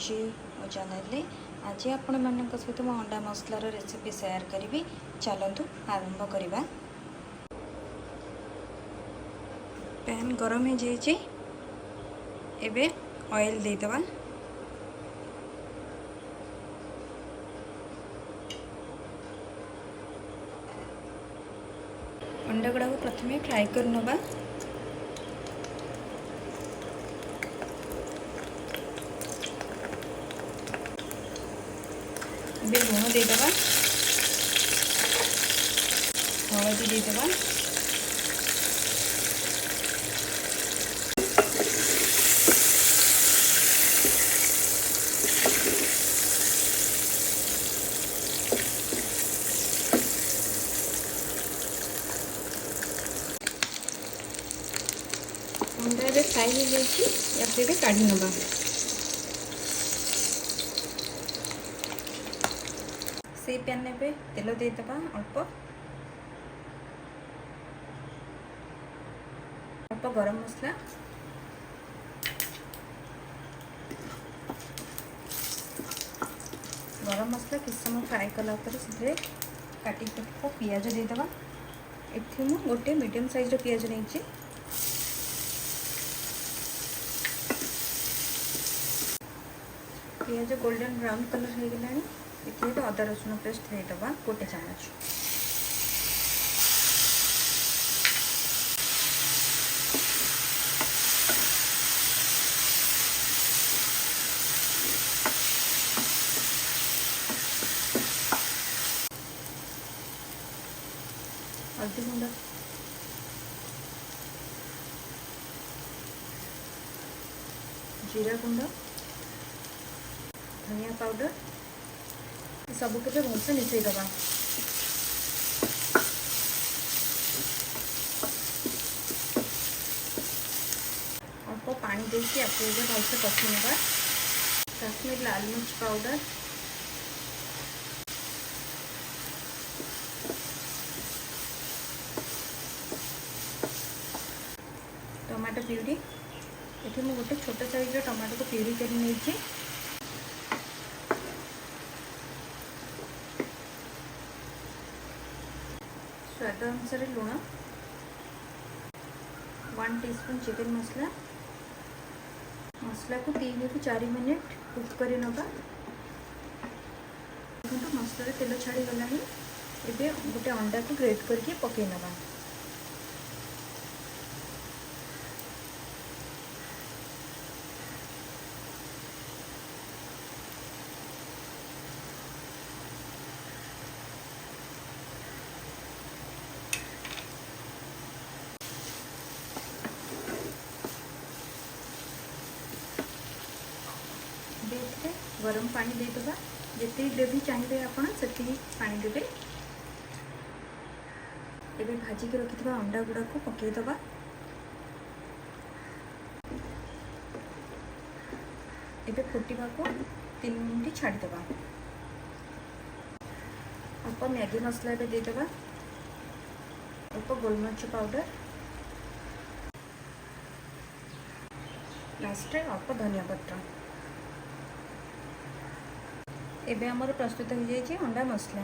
करुच्ची मो चैनल। आज आपण मान सहित मो अंडा मसलार रेसिपी शेयर करी। चलतु आरंभ करवा। पैन गरम हो जाए एबे ऑयल देदवा। अंडा गुड़ा को प्रथम फ्राए कर नवा। ଏବେ ଲୁଣ ଦେଇଦେବା, ହଳଦୀ ଦେଇଦେବା, अंडा ଏବେ फ्राए हो जाइए या फिर काढ़ी नवा। से पैन पे तेल देदेबा, अल्प अल्प गरम मसला, किस समय फ्राए कला से काटी पियाज देदेबा। ये मु गोटे मीडियम साइज पियाज नहीं। पियाज गोल्डन ब्राउन कलर हो गला। ये अदा रसुण पेस्ट देदेबा गोटे चम्मच। हल्दी गुंड, जीरा गुंड, धनिया पाउडर सबू के भलसे मिसई दबा। अल्प पानी देके आपको भलसे कषि नवा। काश्मीर लाल मिर्च पाउडर, टमाटो प्यूरी। ये मुझे गोटे छोट साइज टमाटो को प्यूरी कर नहीं। स्वाद अनुसार लुण, 1 टीस्पून चिकन मसला। मसला को 3 ରୁ 4 मिनिट कुक कर नवा। मसला तेल छाड़ी गला। एबे गोटे अंडा को ग्रेट करके पकई नवा। गरम पानी देदेबा। जिते ग्रेवी चाहिए आपड़ से पानी देवे। एबे भाजिक रखि अंडा गुड़ा को पकईदबा। एबे फुटवा को 3 मिनिट छाड़ीदबा। अल्प मैगी मसला एबे देदेबा, अल्प गोलमरिच पाउडर, लास्ट अल्प धनिया पत्र। एबे हमर प्रस्तुत हो जाए अंडा मसला।